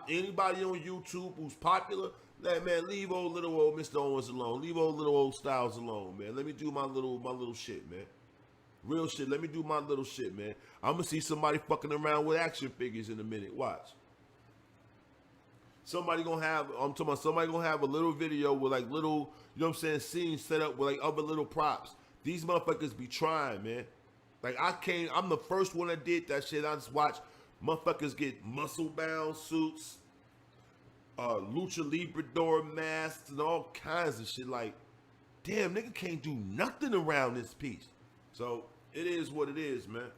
anybody on YouTube who's popular, man, leave old little old Mr. Owens alone. Leave old little old Styles alone, man. Let me do my little shit, man. Real shit. Let me do my little shit, man. I'm gonna see somebody fucking around with action figures in a minute. Watch. Somebody gonna have, I'm talking about somebody gonna have a little video with like little, you know what I'm saying, scenes set up with like other little props. These motherfuckers be trying, man. Like I'm the first one that did that shit. I just watched motherfuckers get muscle bound suits, lucha librador masks, and all kinds of shit. Like, damn, nigga can't do nothing around this piece. So it is what it is, man.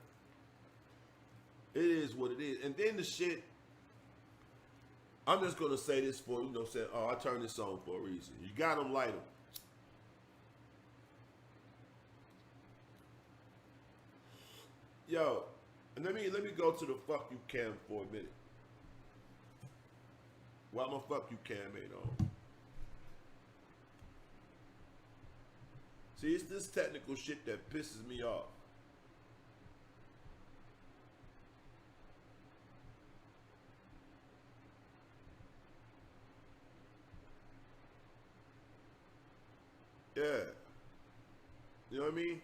It is what it is. And then the shit, I'm just gonna say this for, you know what I'm saying, oh, I turned this on for a reason. You got them, light them. Yo, and let me go to the fuck you cam for a minute. While my fuck you cam ain't on. See, it's this technical shit that pisses me off. Yeah. You know what I mean?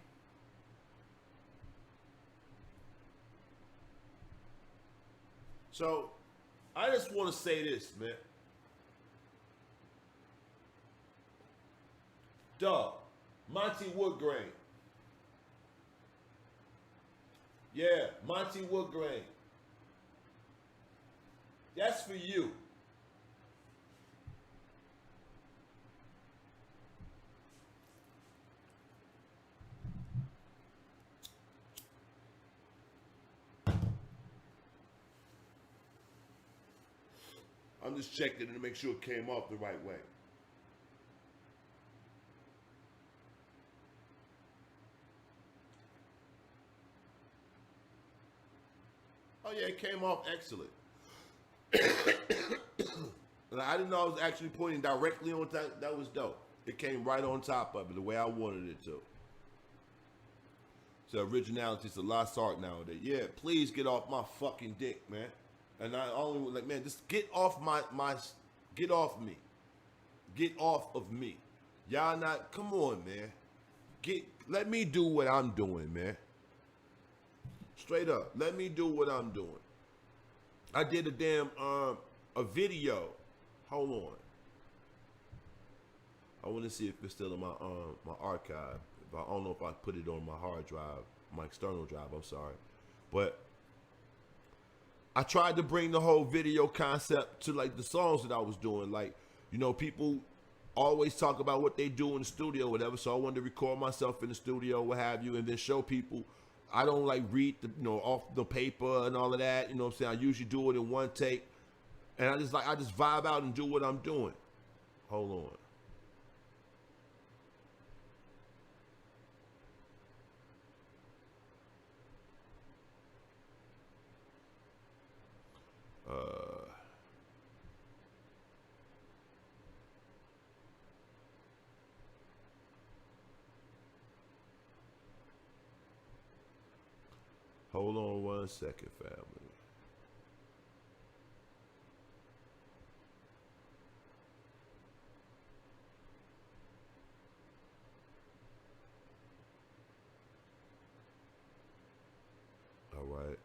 So, I just want to say this, man. Dog, Monty Woodgrain. Yeah, Monty Woodgrain. That's for you. I'm just checking to make sure it came off the right way. Oh yeah, it came off excellent. I didn't know I was actually pointing directly on top. That was dope. It came right on top of it, the way I wanted it to. So originality is a lost art nowadays. Yeah, please get off my fucking dick, man. And I only like, man, just get off get off me. Get off of me. Y'all not, come on, man. Let me do what I'm doing, man. Straight up. Let me do what I'm doing. I did a video. Hold on. I want to see if it's still in my archive. I don't know if I put it on my hard drive, my external drive, I'm sorry. But I tried to bring the whole video concept to like the songs that I was doing. Like, you know, people always talk about what they do in the studio, whatever. So I wanted to record myself in the studio, what have you, and then show people. I don't like read the, you know, off the paper and all of that. You know what I'm saying? I usually do it in one take. And I just vibe out and do what I'm doing. Hold on. Hold on 1 second, family. All right.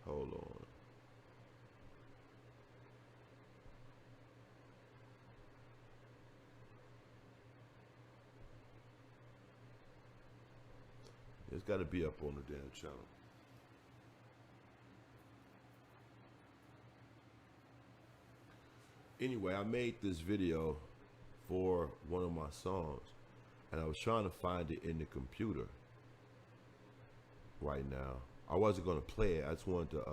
Hold on. It's got to be up on the damn channel. Anyway, I made this video for one of my songs, and I was trying to find it in the computer right now. I wasn't going to play it. I just wanted to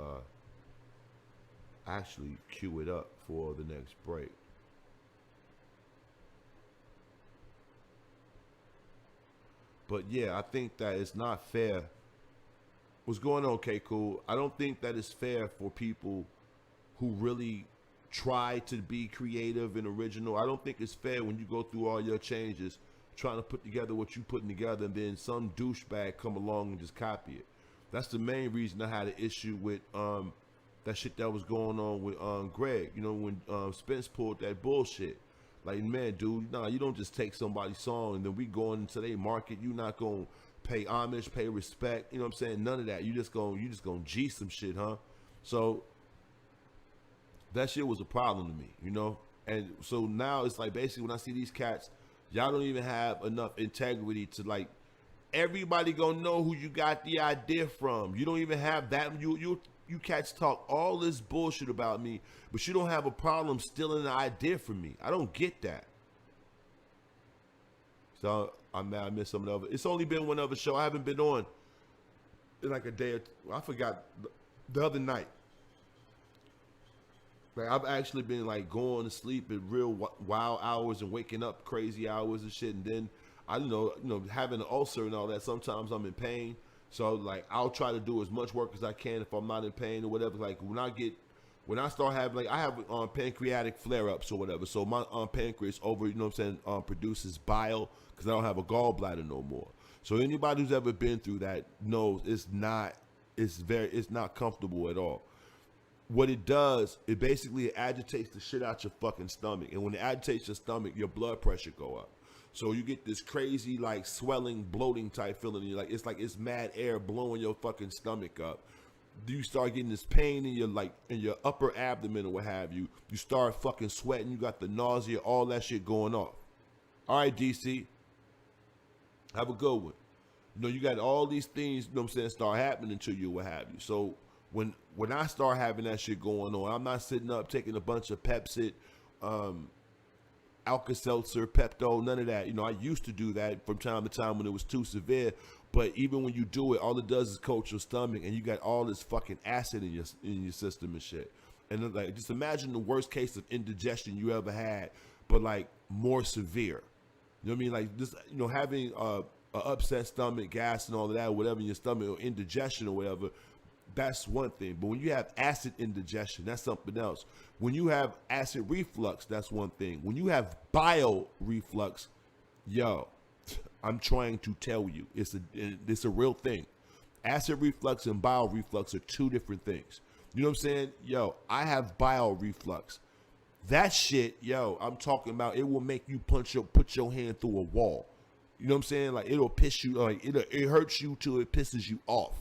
actually cue it up for the next break. But yeah, I think that it's not fair. What's going on, K Cool? I don't think that it's fair for people who really try to be creative and original. I don't think it's fair when you go through all your changes trying to put together what you putting together and then some douchebag come along and just copy it. That's the main reason I had an issue with that shit that was going on with Greg. You know, when Spence pulled that bullshit. Like, man, dude, nah, you don't just take somebody's song and then we going into their market. You not gonna pay homage, pay respect. You know what I'm saying? None of that. You just gonna G some shit, huh? So that shit was a problem to me, you know? And so now it's like basically when I see these cats, y'all don't even have enough integrity to like everybody gonna know who you got the idea from. You don't even have that. You cats talk all this bullshit about me, but you don't have a problem stealing the idea from me. I don't get that. So I'm mad I missed some of the other. It's only been one other show. I haven't been on in like a day or two. I forgot the other night. Like I've actually been like going to sleep at real wild hours and waking up crazy hours and shit. And then I know having an ulcer and all that. Sometimes I'm in pain, so like I'll try to do as much work as I can if I'm not in pain or whatever. Like when I start having like I have pancreatic flare ups or whatever. So my pancreas produces bile because I don't have a gallbladder no more. So anybody who's ever been through that knows it's not comfortable at all. What it does, it basically agitates the shit out your fucking stomach. And when it agitates your stomach, your blood pressure go up. So you get this crazy, like, swelling, bloating type feeling. You're like it's mad air blowing your fucking stomach up. You start getting this pain in your upper abdomen or what have you. You start fucking sweating. You got the nausea, all that shit going off. All right, DC. Have a good one. You know, you got all these things, you know what I'm saying, start happening to you, what have you. So when I start having that shit going on, I'm not sitting up taking a bunch of Pepcid, Alka-Seltzer, Pepto, none of that. You know, I used to do that from time to time when it was too severe. But even when you do it, all it does is coat your stomach, and you got all this fucking acid in your system and shit. And like, just imagine the worst case of indigestion you ever had, but like more severe. You know what I mean? Like this, you know, having a upset stomach, gas, and all of that, whatever in your stomach, or indigestion or whatever. That's one thing. But when you have acid indigestion, that's something else. When you have acid reflux, that's one thing. When you have bile reflux, yo, I'm trying to tell you, it's a real thing. Acid reflux and bile reflux are two different things. You know what I'm saying? Yo, I have bile reflux. That shit, yo, I'm talking about, it will make you put your hand through a wall. You know what I'm saying? Like, it'll piss you, like, it hurts you till it pisses you off.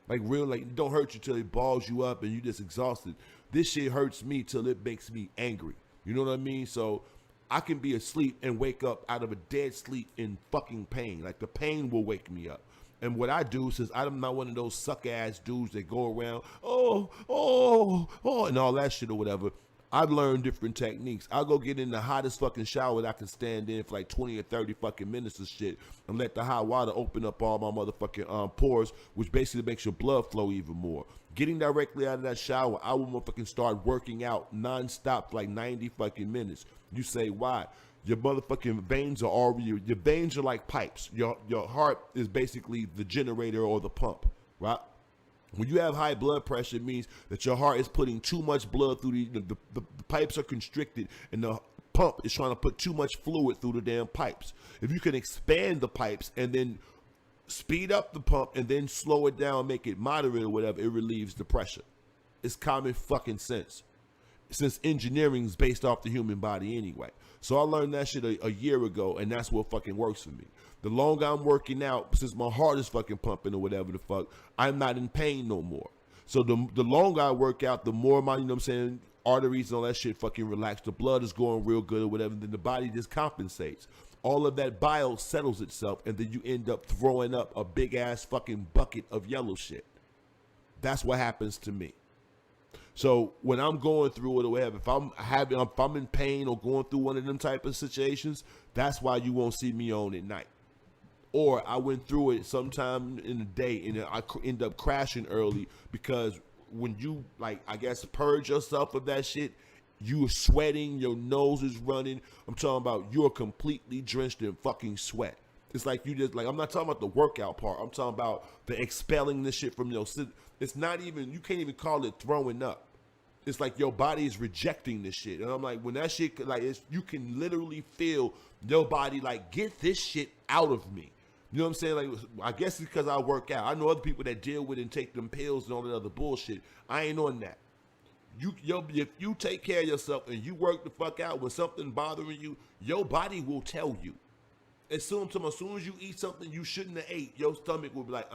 Like real, like it don't hurt you till it balls you up and you just exhausted. This shit hurts me till it makes me angry. You know what I mean? So I can be asleep and wake up out of a dead sleep in fucking pain. Like the pain will wake me up. And what I do, since I'm not one of those suck ass dudes that go around, oh, and all that shit or whatever. I've learned different techniques. I'll go get in the hottest fucking shower that I can stand in for like 20 or 30 fucking minutes of shit and let the hot water open up all my motherfucking pores, which basically makes your blood flow even more. Getting directly out of that shower, I will motherfucking start working out nonstop for like 90 fucking minutes. You say, why? Your motherfucking veins are already, your veins are like pipes. Your heart is basically the generator or the pump, right? When you have high blood pressure, it means that your heart is putting too much blood through the pipes are constricted and the pump is trying to put too much fluid through the damn pipes. If you can expand the pipes and then speed up the pump and then slow it down, make it moderate or whatever, it relieves the pressure. It's common fucking sense. Since engineering is based off the human body anyway. So I learned that shit a year ago, and that's what fucking works for me. The longer I'm working out, since my heart is fucking pumping or whatever the fuck, I'm not in pain no more. So the longer I work out, the more my, you know what I'm saying, arteries and all that shit fucking relax. The blood is going real good or whatever, then the body just compensates. All of that bile settles itself, and then you end up throwing up a big ass fucking bucket of yellow shit. That's what happens to me. So when I'm going through it or whatever, if I'm in pain or going through one of them type of situations, that's why you won't see me on at night. Or I went through it sometime in the day and I end up crashing early because when you, like, I guess, purge yourself of that shit, you're sweating, your nose is running. I'm talking about you're completely drenched in fucking sweat. It's like you just like I'm not talking about the workout part. I'm talking about the expelling this shit from your. It's not even you can't even call it throwing up. It's like your body is rejecting this shit, and I'm like when that shit like you can literally feel your body like get this shit out of me. You know what I'm saying? Like I guess it's because I work out. I know other people that deal with it and take them pills and all that other bullshit. I ain't on that. If you take care of yourself and you work the fuck out when something bothering you, your body will tell you. As soon as you eat something you shouldn't have ate, your stomach will be like,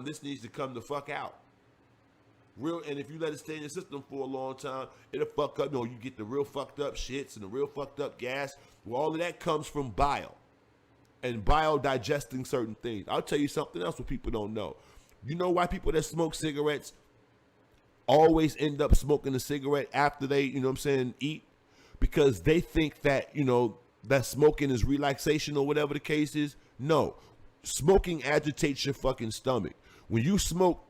this needs to come the fuck out. Real, and if you let it stay in your system for a long time, it'll fuck up. You know, you get the real fucked up shits and the real fucked up gas. Well, all of that comes from bile and bile digesting certain things. I'll tell you something else what people don't know. You know why people that smoke cigarettes always end up smoking a cigarette after they, you know what I'm saying, eat? Because they think that, you know, that smoking is relaxation or whatever the case is. No, smoking agitates your fucking stomach. When you smoke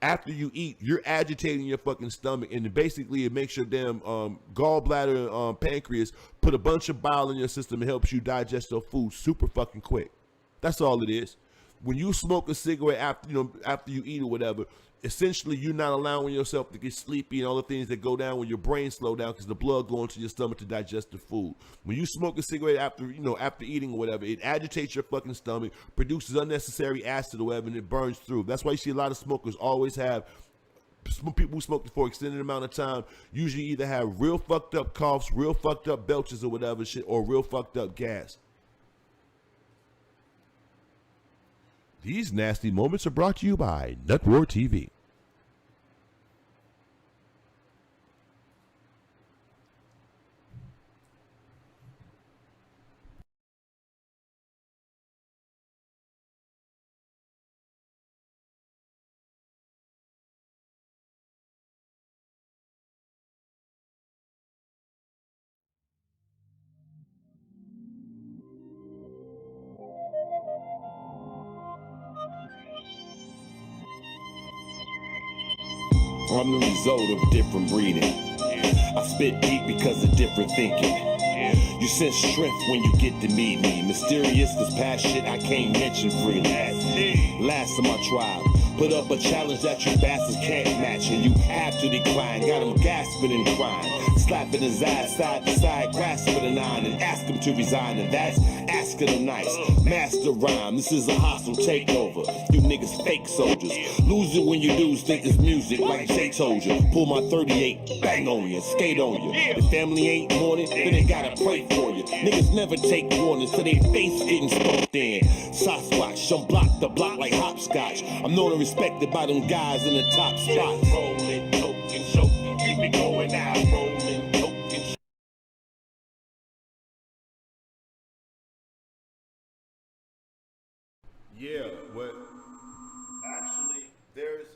after you eat, you're agitating your fucking stomach, and basically it makes your damn gallbladder, pancreas put a bunch of bile in your system and helps you digest your food super fucking quick. That's all it is. When you smoke a cigarette after you eat or whatever, essentially you're not allowing yourself to get sleepy and all the things that go down when your brain slow down because the blood going to your stomach to digest the food. When you smoke a cigarette after eating or whatever, it agitates your fucking stomach, produces unnecessary acid or whatever, and it burns through. That's why you see a lot of smokers always have people who smoke for an extended amount of time usually either have real fucked up coughs, real fucked up belches or whatever shit, or real fucked up gas. These nasty moments are brought to you by Nutroar TV. I'm the result of different breeding. I spit deep because of different thinking. You sense strength when you get to meet me. Mysterious cause past shit I can't mention freely. Last of my tribe, put up a challenge that you bastards can't match, and you have to decline. Got him gasping and crying, slapping his ass side to side, grasping a nine and ask him to resign, and that's asking him nice. Master rhyme, this is a hostile takeover. You niggas fake soldiers, lose it when you lose, think it's music like Jay told you. Pull my 38, bang on you, skate on you. If family ain't mourning, then they gotta pray for you. Niggas never take warnings till they face getting smoked in. Sasquatch, I'm block the block like hopscotch. I'm known and respected by them guys in the top spot. Rolling, choking, choking, keep me going out. Rolling, choking. Yeah, but actually, there's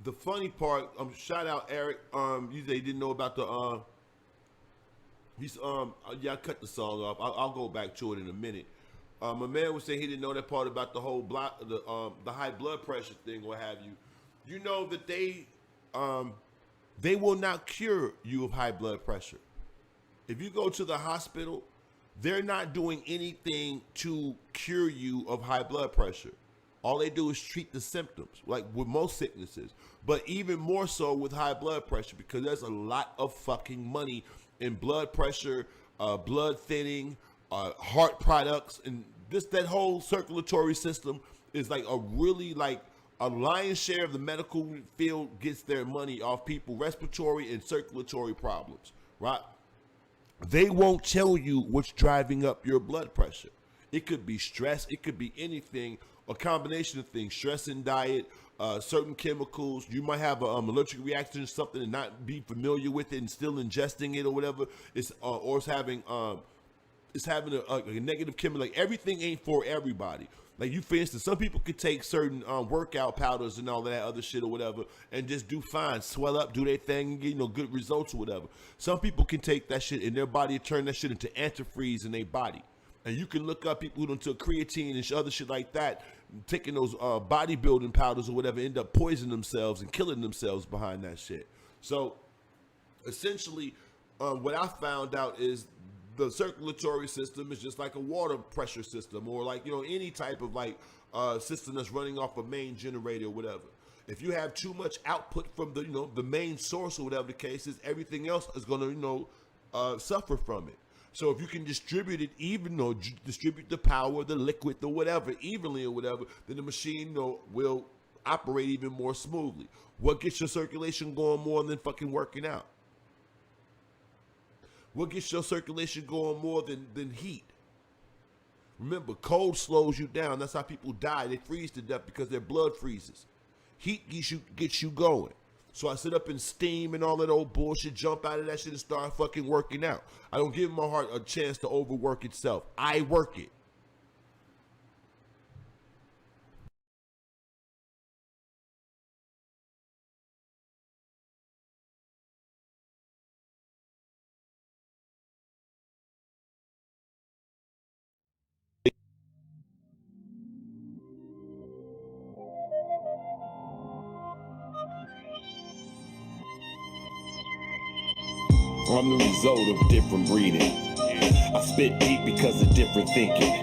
the funny part. Shout out Eric. You say you didn't know about the yeah, I cut the song off. I'll go back to it in a minute. My man was saying he didn't know that part about the whole the high blood pressure thing, or have you. You know that they will not cure you of high blood pressure. If you go to the hospital, they're not doing anything to cure you of high blood pressure. All they do is treat the symptoms, like with most sicknesses, but even more so with high blood pressure, because there's a lot of fucking money in blood pressure, blood thinning, heart products, and that whole circulatory system is like a lion's share of the medical field gets their money off people respiratory and circulatory problems, right? They won't tell you what's driving up your blood pressure. It could be stress, it could be anything, a combination of things, stress in diet, certain chemicals. You might have an allergic reaction to something and not be familiar with it and still ingesting it or whatever. It's having a negative chemical. Like everything ain't for everybody. Like you, for instance, some people could take certain workout powders and all that other shit or whatever and just do fine, swell up, do their thing, and get good results or whatever. Some people can take that shit in their body and turn that shit into antifreeze in their body. And you can look up people who done took creatine and other shit like that, taking those bodybuilding powders or whatever, end up poisoning themselves and killing themselves behind that shit. So essentially, what I found out is the circulatory system is just like a water pressure system, or like, you know, any type of like system that's running off a main generator or whatever. If you have too much output from the, you know, the main source or whatever the case is, everything else is going to, you know, suffer from it. So if you can distribute it even, or distribute the power, the liquid, the whatever, evenly or whatever, then the machine, you know, will operate even more smoothly. What gets your circulation going more than fucking working out? What gets your circulation going more than heat? Remember, cold slows you down. That's how people die. They freeze to death because their blood freezes. Heat gets you going. So I sit up and steam and all that old bullshit, jump out of that shit and start fucking working out. I don't give my heart a chance to overwork itself. I work it. I'm the result of different breeding. I spit deep because of different thinking.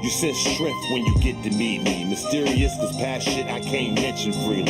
You sense strength when you get to meet me. Mysterious cause past shit I can't mention freely.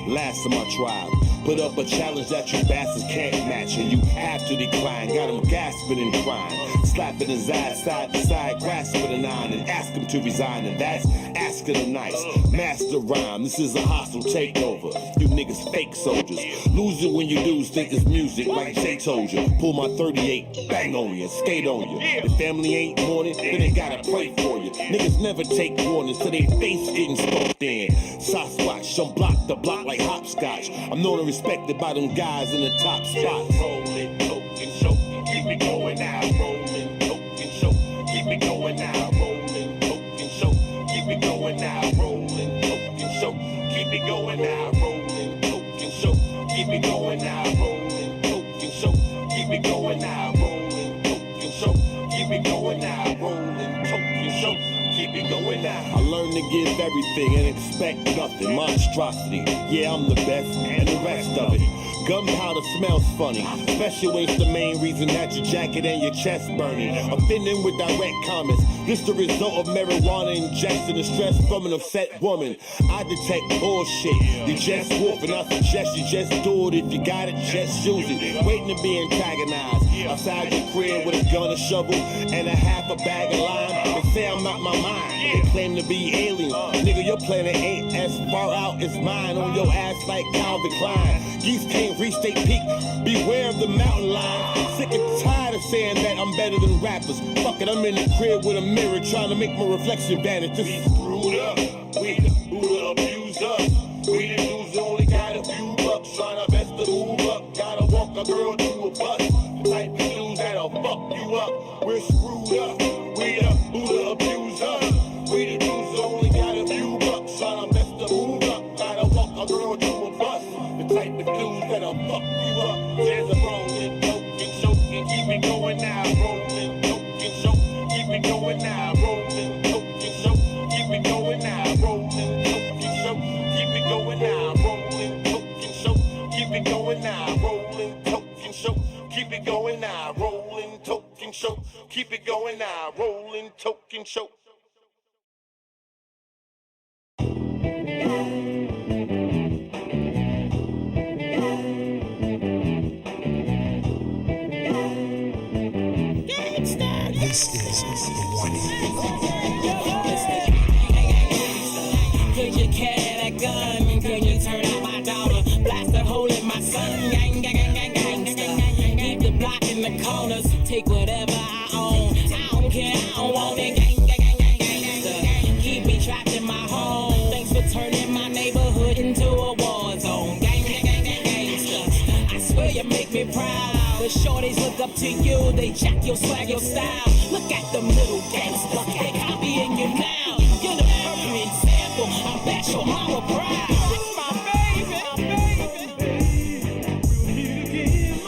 Last of my tribe, put up a challenge that you bastards can't match, and you have to decline. Got him gasping and crying, slapping his ass side to side, grasping a nine, and ask him to resign, and that's asking him nice. Master rhyme, this is a hostile takeover. You niggas fake soldiers, losing when you dudes think it's music, like Jay told you. Pull my 38, bang on you, skate on you. If family ain't mourning, then they gotta pray for you. Niggas never take warnings till they face getting smoked in. Sasquatch, I'm block the block like hopscotch. I'm known and respected by them guys in the top spots. Rolling, token, choking, keep me going now. Rolling, token, choking, keep me going now. Rolling, token, choking, keep me going now. Rolling, token, choking, keep me going now. Rolling, token, choking, keep me going now. Rolling, token, choking, keep me going now. Rolling, token, choking, keep me going now. Rolling, token, choking, keep me going now. I learned to give everything and expect nothing. Monstrosity, yeah, I'm the best, and the rest of it. Gunpowder smells funny, especially when it's the main reason that your jacket and your chest burning. Offending with direct comments. This the result of marijuana ingestion and stress from an upset woman. I detect bullshit. You just wolf, and I suggest you just do it. If you got it, just use it. Waiting to be antagonized. Outside your crib with a gun, a shovel, and a half a bag of lime. They say I'm not my mind. They claim to be aliens. Nigga, your planet ain't as far out as mine. On your ass like Calvin Klein. Geese can't reach their peak. Beware of the mountain lion. Sick and tired of saying that I'm better than rappers. Fuck it, I'm in the crib with a mirror trying to make my reflection vanish. This is screwed up. We the Buddha abused us. We the dudes only got a few bucks. Trying our best to move up. Gotta walk a girl to a bus. The type of dudes that'll fuck you up. We're screwed up. We the Buddha abused us. We the dudes only got a few bucks. Trying our best to move up. Gotta walk a girl to a bus. The type of dudes that'll fuck you up. There's a rolling, token, choking, keep it going now. Rolling, token, choking, keep it going now. Rolling, token, choking, keep it going now. Rolling, token, choking, keep it going now. Rolling, token, choking, keep it going now. Rolling, token, choking, keep it going now. Rolling, token, choking, keep it going now. Rolling, token, choking. This is one. Could you carry that gun? Could you turn out my daughter? Blast a hole in my son. Gang, gang, gang, gang, gangsta. Keep the block in the corners. Take whatever I own. I don't care, I don't want it. Gang, gang, gang, gang, gangsta. Keep me trapped in my home. Thanks for turning my neighborhood into a war zone. Gang, gang, gang, gang, gangsta. I swear you make me proud. The shorties look up to you, they jack your swag, your style. Look at them little gangsters, they copying you now. You're the perfect example, I bet your mama proud. My baby, my baby.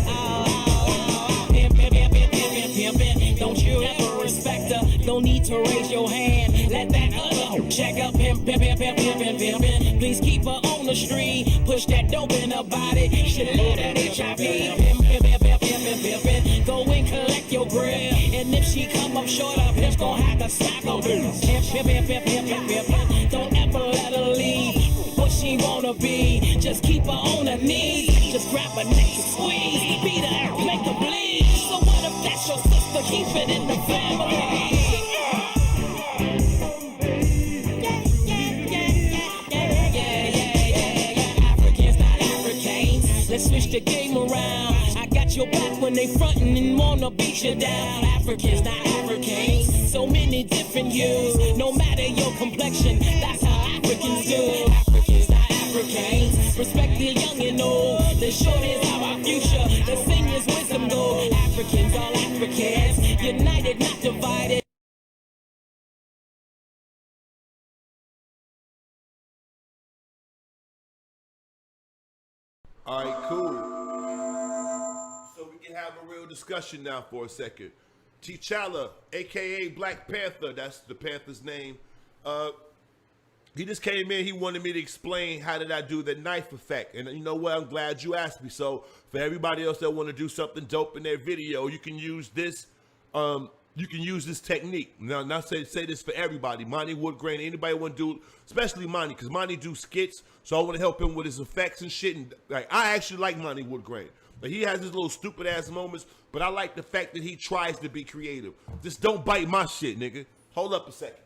Oh, pimpin', don't you ever respect her, no need to raise your hand. Let that other check up, pimpin'. Please keep her on the street, push that dope in her body. She let that HIV, pimpin'. Go and collect wanna be. Just keep her on her knees. Just grab her neck and squeeze. Beat her, make her bleed. So what if that's your sister? Keep it in the family. Let's switch the game around. I got your back when they frontin' and wanna beat you down. Africans, not Africans. So many different hues. No matter your complexion, that's how Africans do. Africans, not Africans. Respect the young and old. The short is our future. The seniors wisdom gold. Africans, all Africans. United, not divided. All right, cool. So we can have a real discussion now for a second. T'Challa, aka Black Panther, that's the Panther's name. He just came in. He wanted me to explain how did I do the knife effect, and you know what? I'm glad you asked me. So for everybody else that want to do something dope in their video, you can use this. You can use this technique. Now, not say this for everybody. Monty Woodgrain, anybody want to do, especially Monty, because Monty do skits, so I want to help him with his effects and shit. And like, I actually like Monty Woodgrain, but he has his little stupid ass moments. But I like the fact that he tries to be creative. Just don't bite my shit, nigga. Hold up a second.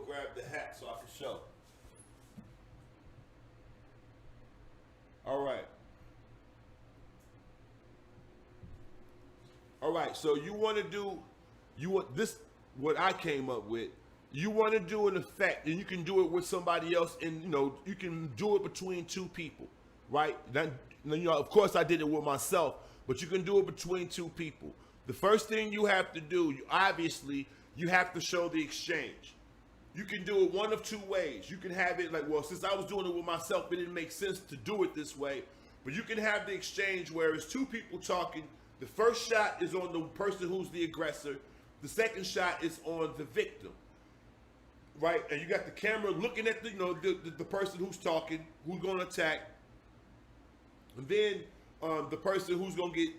Grab the hat so I can show. All right, so you want to do, what I came up with, you want to do an effect, and you can do it with somebody else, and you can do it between two people, right? Then, of course I did it with myself, but you can do it between two people. The first thing you have to do, obviously, you have to show the exchange. You can do it one of two ways. You can have it like, well, since I was doing it with myself, it didn't make sense to do it this way. But you can have the exchange where it's two people talking. The first shot is on the person who's the aggressor. The second shot is on the victim, right? And you got the camera looking at the person who's talking, who's going to attack. And then the person who's going to get,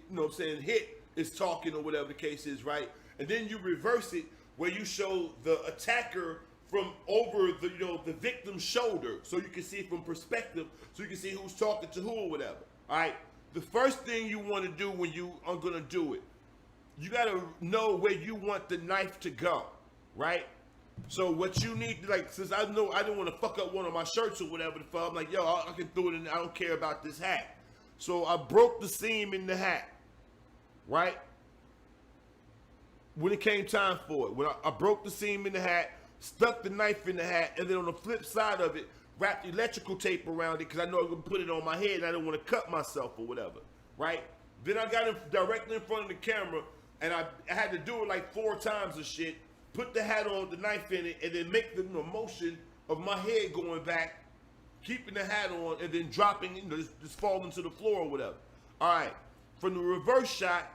hit is talking or whatever the case is, right? And then you reverse it where you show the attacker from over the victim's shoulder, so you can see from perspective, so you can see who's talking to who or whatever. All right. The first thing you want to do when you are gonna do it, you gotta know where you want the knife to go, right? So what you need, like, since I know I didn't want to fuck up one of my shirts or whatever the fuck, I'm like, yo, I can throw it in. I don't care about this hat. So I broke the seam in the hat, right? When it came time for it, when I broke the seam in the hat, stuck the knife in the hat, and then on the flip side of it, wrapped electrical tape around it because I know I was going to put it on my head and I didn't want to cut myself or whatever, right? Then I got it directly in front of the camera, and I had to do it like 4 times of shit, put the hat on, the knife in it, and then make the motion of my head going back, keeping the hat on, and then dropping, just falling to the floor or whatever. All right, from the reverse shot,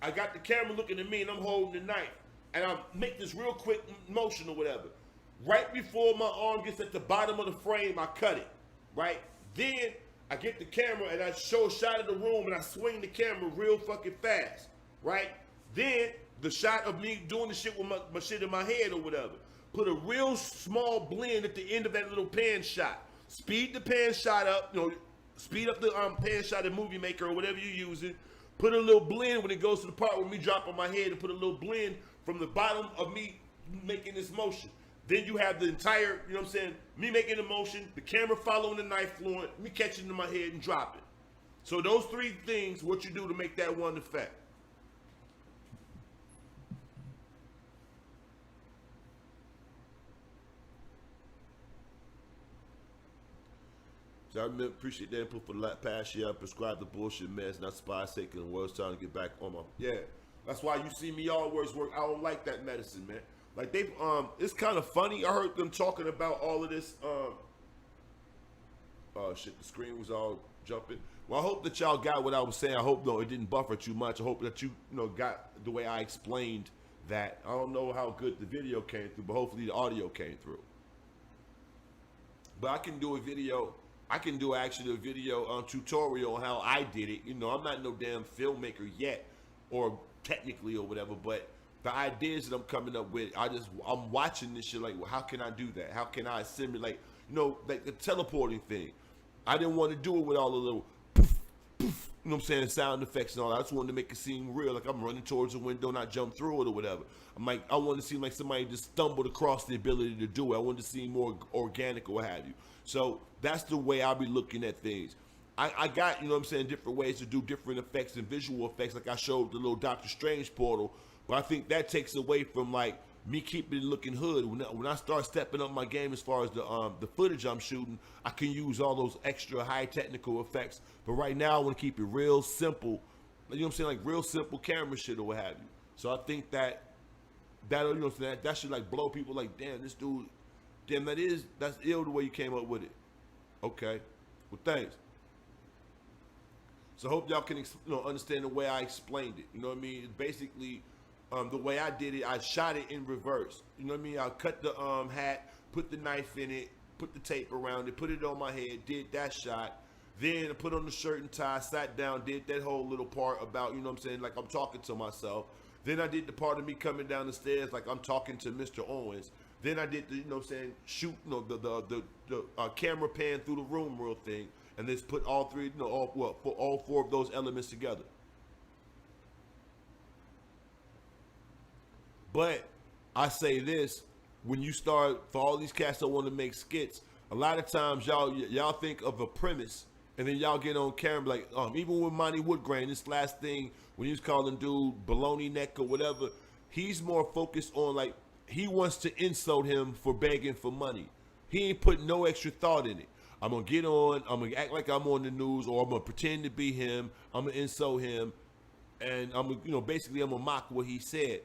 I got the camera looking at me and I'm holding the knife. And I make this real quick motion or whatever. Right before my arm gets at the bottom of the frame, I cut it, right? Then I get the camera and I show a shot of the room and I swing the camera real fucking fast, right? Then the shot of me doing the shit with my shit in my head or whatever. Put a real small blend at the end of that little pan shot. Speed the pan shot up, speed up the pan shot in Movie Maker or whatever you're using. Put a little blend when it goes to the part where me drop on my head, and put a little blend from the bottom of me making this motion. Then you have the entire, me making the motion, the camera following the knife flowing, me catching it in my head and dropping. So those 3 things, what you do to make that one effect. So I appreciate that input for the past year. I prescribed the bullshit meds, not spy sake, and was trying to get back on my, That's why you see me always work. I don't like that medicine, man. Like it's kind of funny. I heard them talking about all of this. Oh shit, the screen was all jumping. Well, I hope that y'all got what I was saying. I hope it didn't buffer too much. I hope that you got the way I explained that. I don't know how good the video came through, but hopefully the audio came through. But I can do a video. I can do actually a video tutorial on how I did it. I'm not no damn filmmaker yet, or technically or whatever, but the ideas that I'm coming up with, I'm watching this shit like, well, how can I do that? How can I simulate, like the teleporting thing? I didn't want to do it with all the little poof, poof, sound effects and all that. I just wanted to make it seem real, like I'm running towards the window, not jump through it or whatever. I wanted to seem like somebody just stumbled across the ability to do it. I wanted to seem more organic or what have you. So that's the way I'll be looking at things. I got, different ways to do different effects and visual effects, like I showed the little Doctor Strange portal, but I think that takes away from like me keeping it looking hood. When I start stepping up my game as far as the footage I'm shooting, I can use all those extra high technical effects. But right now I want to keep it real simple, like real simple camera shit or what have you. So I think that should like blow people like, damn, this dude, damn, that's ill the way you came up with it. Okay, well, thanks. So I hope y'all can understand the way I explained it. You know what I mean? Basically, the way I did it, I shot it in reverse. You know what I mean? I cut the hat, put the knife in it, put the tape around it, put it on my head, did that shot. Then I put on the shirt and tie, sat down, did that whole little part about, like I'm talking to myself. Then I did the part of me coming down the stairs like I'm talking to Mr. Owens. Then I did the, shoot, the camera pan through the room real thing. And just put all three, all four of those elements together. But I say this, when you start, for all these cats that want to make skits, a lot of times y'all think of a premise, and then y'all get on camera like, even with Monty Woodgrain, this last thing, when he was calling dude baloney neck or whatever, he's more focused on like, he wants to insult him for begging for money. He ain't put no extra thought in it. I'm going to get on, I'm going to act like I'm on the news, or I'm going to pretend to be him, I'm going to insult him, and I'm going to, basically I'm going to mock what he said.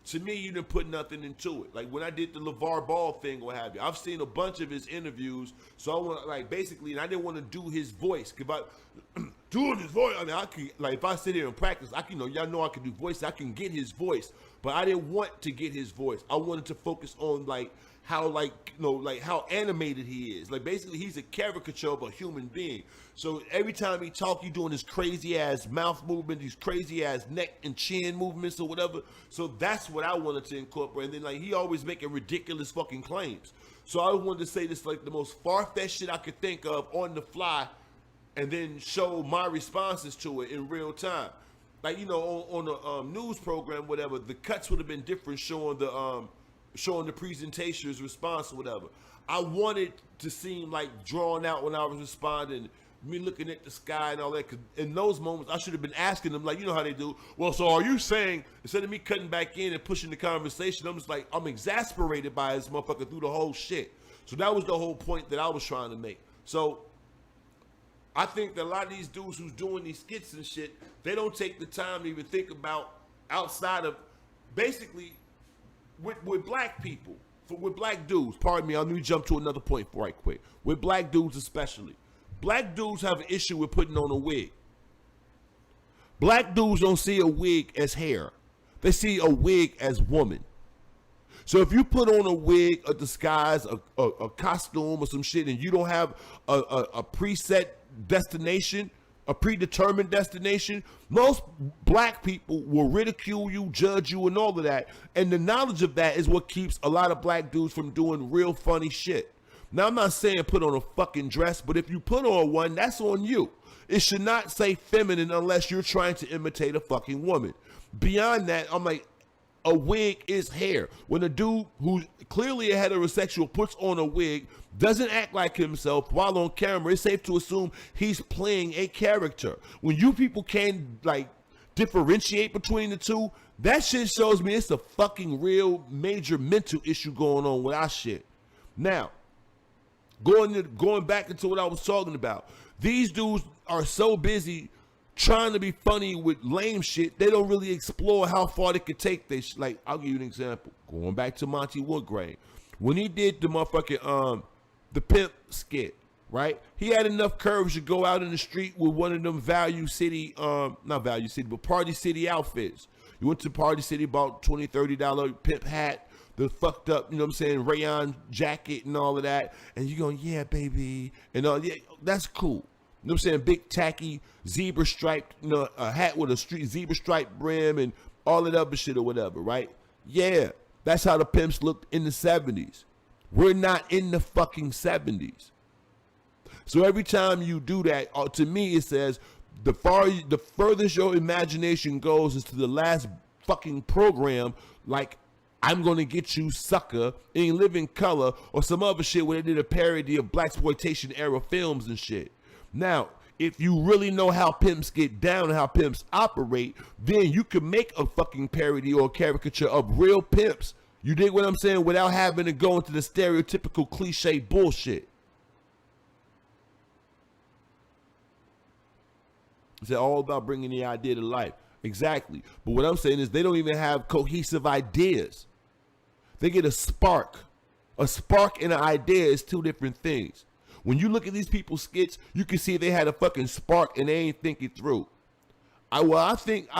To me, you didn't put nothing into it. Like when I did the LeVar Ball thing, what have you, I've seen a bunch of his interviews, so I want like basically, and I didn't want to do his voice, because if I, doing his voice, I mean, I can, like if I sit here and practice, I can, y'all know I can do voice, I can get his voice, but I didn't want to get his voice. I wanted to focus on like, how like how animated he is. Like basically he's a caricature of a human being. So every time he talk, he doing this crazy ass mouth movement, these crazy ass neck and chin movements or whatever. So that's what I wanted to incorporate. And then like he always making ridiculous fucking claims. So I wanted to say this like the most far-fetched shit I could think of on the fly, and then show my responses to it in real time. Like on a news program, whatever, the cuts would have been different, showing the presentation's response or whatever. I wanted to seem like drawn out when I was responding, me looking at the sky and all that, because in those moments I should have been asking them, like, how they do, well, so are you saying, instead of me cutting back in and pushing the conversation, I'm just like, I'm exasperated by this motherfucker through the whole shit. So that was the whole point that I was trying to make. So I think that a lot of these dudes who's doing these skits and shit, they don't take the time to even think about outside of basically with black people, with black dudes, pardon me, let me jump to another point right quick. With black dudes especially. Black dudes have an issue with putting on a wig. Black dudes don't see a wig as hair. They see a wig as woman. So if you put on a wig, a disguise, a costume or some shit, and you don't have a preset destination, a predetermined destination, most black people will ridicule you, judge you, and all of that. And the knowledge of that is what keeps a lot of black dudes from doing real funny shit. Now, I'm not saying put on a fucking dress, but if you put on one, that's on you. It should not say feminine unless you're trying to imitate a fucking woman. Beyond that, I'm like, a wig is hair. When a dude who's clearly a heterosexual puts on a wig, doesn't act like himself while on camera, it's safe to assume he's playing a character. When you people can't like differentiate between the two, that shit shows me it's a fucking real major mental issue going on with our shit. Now, going back into what I was talking about, these dudes are so busy trying to be funny with lame shit, they don't really explore how far they could take this. Like, I'll give you an example. Going back to Monty Woodgrain. When he did the motherfucking, the pimp skit, right? He had enough courage to go out in the street with one of them Value City, not Value City, but Party City outfits. You went to Party City, bought $20, $30 pimp hat, the fucked up, you know what I'm saying, rayon jacket and all of that. And you going, yeah, baby. And all, yeah, that's cool. You know what I'm saying? Big tacky zebra striped, you know, a hat with a zebra striped brim and all that other shit or whatever, right? Yeah, that's how the pimps looked in the 70s. We're not in the fucking 70s. So every time you do that, to me it says the furthest your imagination goes is to the last fucking program, like I'm Gonna Get You Sucker, In Living Color, or some other shit where they did a parody of blaxploitation era films and shit. Now, if you really know how pimps get down and how pimps operate, then you can make a fucking parody or a caricature of real pimps. You dig what I'm saying? Without having to go into the stereotypical cliche bullshit. It's all about bringing the idea to life. Exactly. But what I'm saying is they don't even have cohesive ideas. They get a spark. A spark and an idea is two different things. When you look at these people's skits, you can see they had a fucking spark and they ain't think it through. I think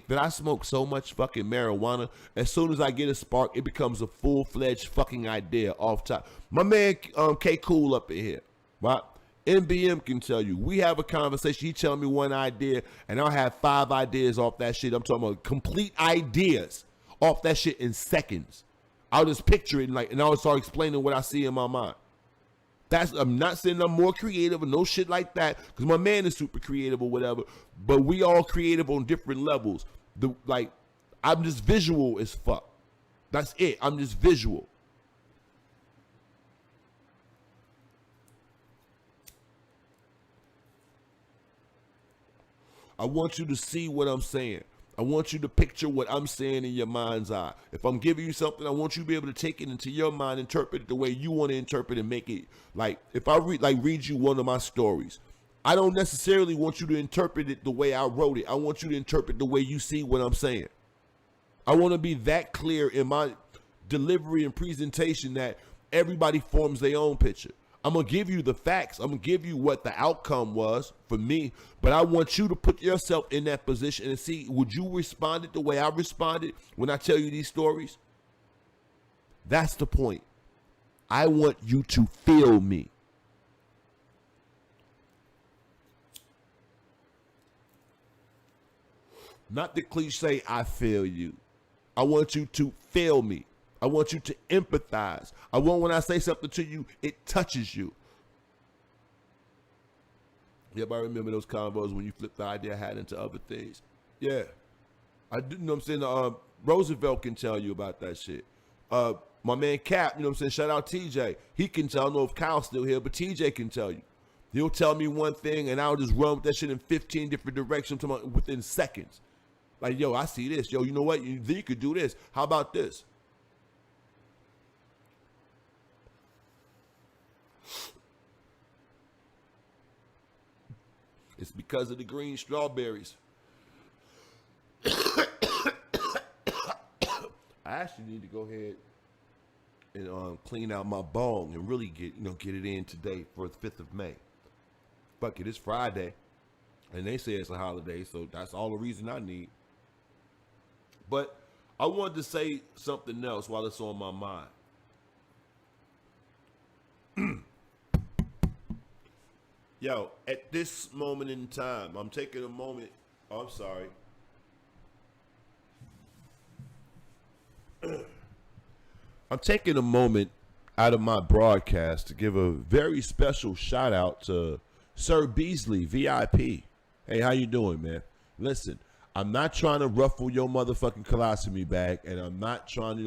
that I smoke so much fucking marijuana, as soon as I get a spark, it becomes a full-fledged fucking idea off top. My man K Cool up in here, right? NBM can tell you, we have a conversation, he tell me one idea, and I'll have 5 ideas off that shit. I'm talking about complete ideas off that shit in seconds. I'll just picture it and I'll start explaining what I see in my mind. I'm not saying I'm more creative or no shit like that, because my man is super creative or whatever, but we all creative on different levels. I'm just visual as fuck. That's it. I'm just visual. I want you to see what I'm saying. I want you to picture what I'm saying in your mind's eye. If I'm giving you something, I want you to be able to take it into your mind, interpret it the way you want to interpret and make it. Like, if I read you one of my stories, I don't necessarily want you to interpret it the way I wrote it. I want you to interpret the way you see what I'm saying. I want to be that clear in my delivery and presentation that everybody forms their own picture. I'm going to give you the facts. I'm going to give you what the outcome was for me, but I want you to put yourself in that position and see, would you respond the way I responded when I tell you these stories? That's the point. I want you to feel me. Not the cliche, I feel you. I want you to feel me. I want you to empathize. I want when I say something to you, it touches you. Yep, I remember those convos when you flipped the idea I had into other things. Yeah. I do know what I'm saying. Roosevelt can tell you about that shit. My man Cap, you know what I'm saying? Shout out TJ. He can tell. I don't know if Kyle's still here, but TJ can tell you. He'll tell me one thing and I'll just run with that shit in 15 different directions within seconds. Like, yo, I see this. Yo, you know what? You could do this. How about this? It's because of the green strawberries. I actually need to go ahead and clean out my bong and really get it in today for the 5th of May. Fuck it, it's Friday, and they say it's a holiday, so that's all the reason I need. But I wanted to say something else while it's on my mind. Yo, at this moment in time, I'm taking a moment. Oh, I'm sorry. I'm taking a moment out of my broadcast to give a very special shout out to Sir Beasley, VIP. Hey, how you doing, man? Listen, I'm not trying to ruffle your motherfucking colostomy bag, and I'm not trying to,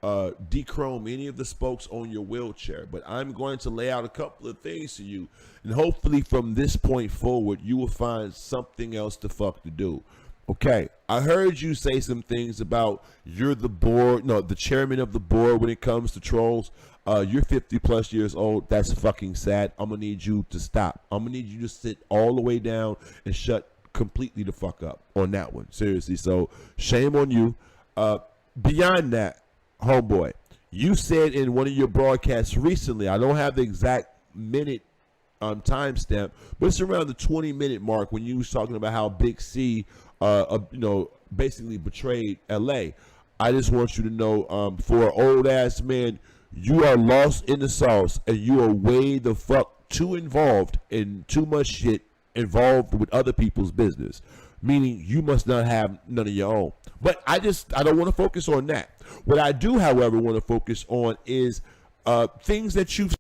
dechrome any of the spokes on your wheelchair, but I'm going to lay out a couple of things to you, and hopefully from this point forward, you will find something else to do. Okay, I heard you say some things about you're the chairman of the board when it comes to trolls. You're 50 plus years old. That's fucking sad. I'm gonna need you to stop. I'm gonna need you to sit all the way down and shut completely the fuck up on that one. Seriously. So shame on you. Beyond that, homeboy, you said in one of your broadcasts recently, I don't have the exact minute timestamp, but it's around the 20-minute mark when you was talking about how Big C, basically betrayed L.A. I just want you to know, for an old ass man, you are lost in the sauce, and you are way the fuck too involved in too much shit involved with other people's business. Meaning you must not have none of your own. But I don't want to focus on that. What I do, however, want to focus on is things that you've.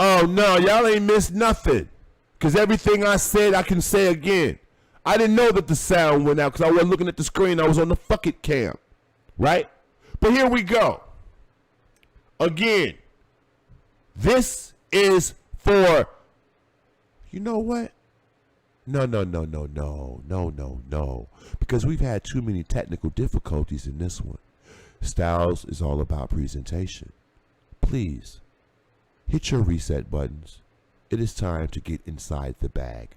Oh no, y'all ain't missed nothing. Cause everything I said, I can say again. I didn't know that the sound went out because I wasn't looking at the screen. I was on the fuck it cam, right? But here we go. Again, this is for. You know what? No. Because we've had too many technical difficulties in this one. Styles is all about presentation. Please. Hit your reset buttons. It is time to get inside the bag.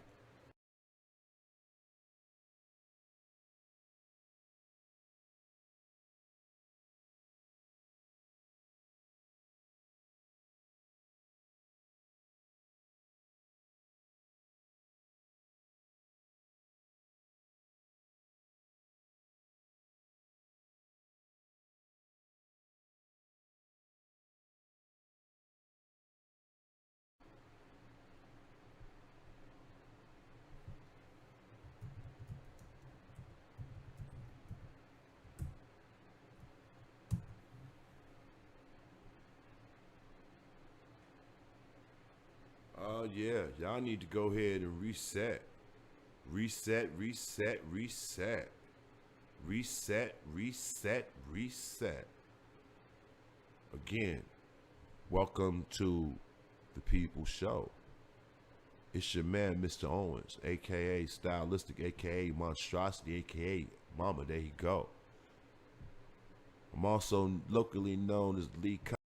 Oh yeah, y'all need to go ahead and reset. Reset. Again, welcome to the People Show. It's your man, Mr. Owens, aka Stylistic, aka Monstrosity, aka Mama. There you go. I'm also locally known as Lee